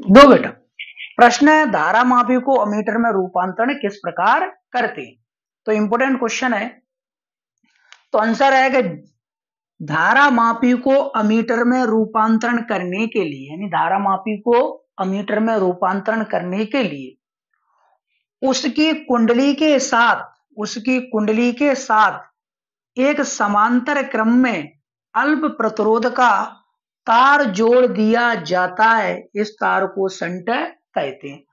दो बेटा, प्रश्न है धारा मापी को अमीटर में रूपांतरण किस प्रकार करते हैं। तो इंपोर्टेंट क्वेश्चन है। तो आंसर है कि धारा मापी को अमीटर में रूपांतरण करने के लिए, यानी धारा मापी को अमीटर में रूपांतरण करने के लिए उसकी कुंडली के साथ एक समांतर क्रम में अल्प प्रतिरोध का तार जोड़ दिया जाता है। इस तार को शंट कहते हैं।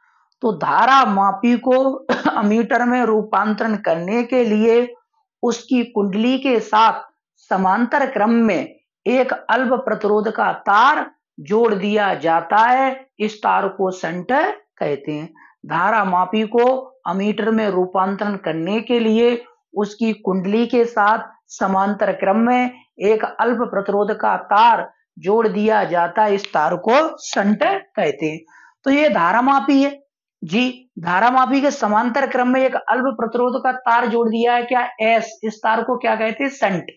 तो धारा मापी को अमीटर में रूपांतरण करने के लिए उसकी कुंडली के साथ समांतर क्रम में एक अल्प प्रतिरोध का तार जोड़ दिया जाता है। इस तार को शंट कहते हैं। धारा मापी को अमीटर में रूपांतरण करने के लिए उसकी कुंडली के साथ समांतर क्रम में एक अल्प प्रतिरोध का तार जोड़ दिया जाता है। इस तार को शंट कहते हैं। तो ये धारा मापी है जी। धारा मापी के समांतर क्रम में एक अल्प प्रतिरोध का तार जोड़ दिया है क्या, एस। इस तार को क्या कहते हैं, शंट।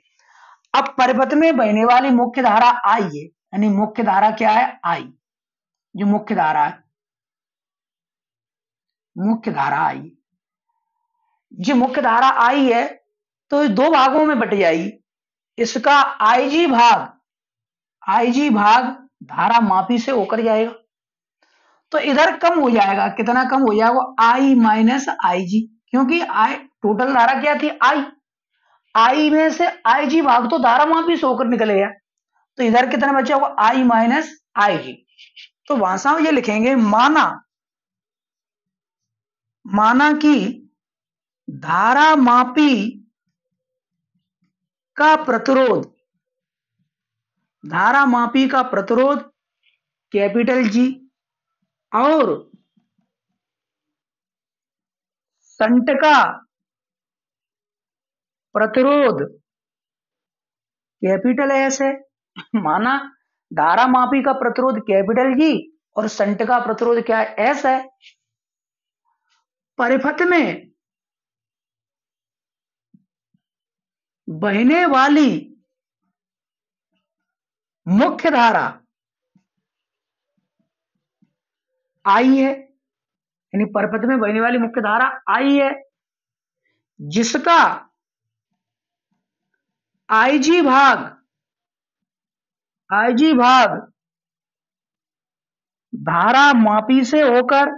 अब परिपथ में बहने वाली मुख्य धारा आई है, यानी मुख्य धारा क्या है, आई। जो मुख्य धारा है, मुख्य धारा आई, जो मुख्य धारा आई है तो दो भागों में बट जाएगी। इसका आईजी भाग धारा मापी से होकर जाएगा। तो इधर कम हो जाएगा, कितना कम हो जाएगा, आई माइनस आई जी, क्योंकि आई टोटल धारा क्या थी, आई में से आई जी भाग तो धारा मापी से होकर निकलेगा। तो इधर कितना बचा होगा, आई माइनस आई जी। तो भाषा में ये लिखेंगे, माना कि धारा मापी का प्रतिरोध कैपिटल जी और शंट का प्रतिरोध कैपिटल एस है। माना धारा मापी का प्रतिरोध कैपिटल जी और शंट का प्रतिरोध क्या है, एस है। परिपथ में बहने वाली मुख्य धारा आई है, यानी परिपथ में बहने वाली मुख्य धारा आई है, जिसका आईजी भाग धारा मापी से होकर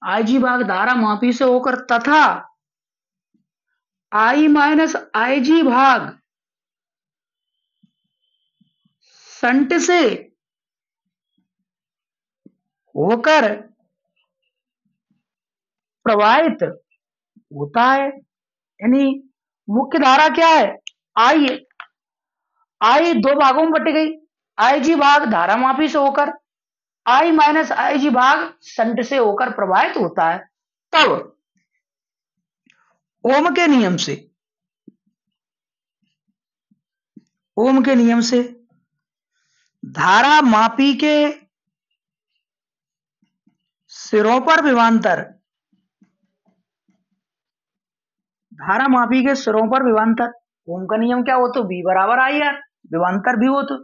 आईजी भाग धारा मापी से होकर तथा आई माइनस आईजी भाग शंट से होकर प्रवाहित होता है। यानी मुख्य धारा क्या है, आई है। आई दो भागों में बट गई, आईजी भाग धारा मापी से होकर, आई माइनस आईजी भाग शंट से होकर प्रवाहित होता है। तब ओम के नियम से धारा मापी के सिरों पर विभवांतर, ओम का नियम क्या हो, तो V बराबर आई आर, विभवांतर भी हो तो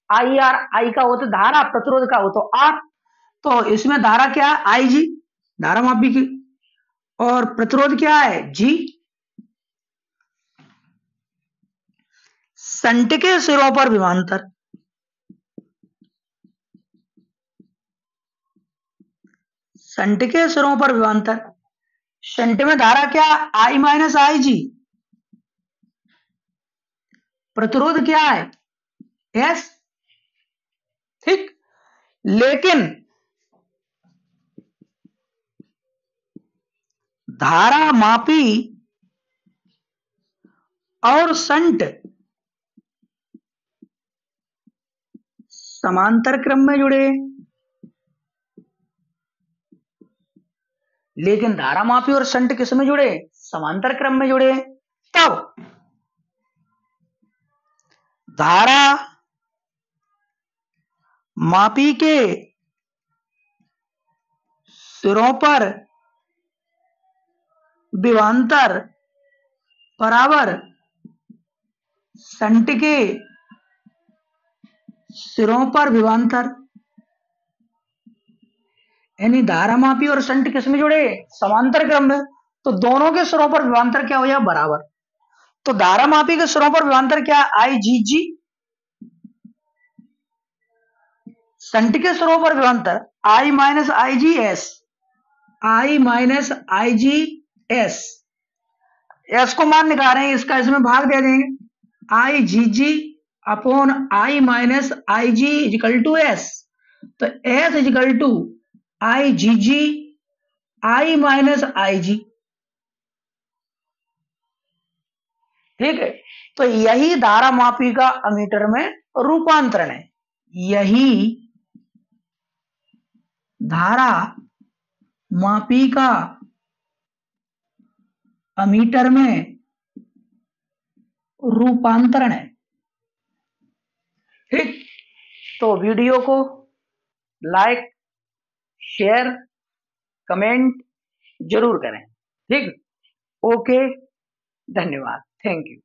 आई आर, आई का हो तो धारा, प्रतिरोध का हो तो आर। तो इसमें धारा क्या है, आई जी धारा मापी की, और प्रतिरोध क्या है, जी। शंट के सिरों पर विभवांतर, शंट में धारा क्या, आई माइनस आई जी, प्रतिरोध क्या है, एस। ठीक, लेकिन धारा मापी और शंट समांतर क्रम में जुड़े, लेकिन धारा मापी और शंट किस में जुड़े, समांतर क्रम में जुड़े। तब धारा मापी के सिरों पर विभवांतर बराबर शंट के सिरों पर विभवांतर, यानी धारामापी और शंट किस में जुड़े? समांतर क्रम में। तो दोनों के सिरों पर विभवांतर क्या हो जाए? बराबर। तो धारामापी के सिरों पर विभवांतर क्या? आई जी जी। शंट के सिरों पर विभवांतर आई minus I G S, I minus I G S. S को मान निकाल रहे हैं, इसका इसमें भाग दे देंगे, I G G upon I minus I G is equal to S. तो S is equal to I G G I minus I G. ठीक है, तो यही धारा मापी का अमीटर में रूपांतरण है, यही धारा मापी का अमीटर में रूपांतरण है। ठीक, तो वीडियो को लाइक, शेयर, कमेंट जरूर करें। ठीक, ओके, धन्यवाद, थैंक यू।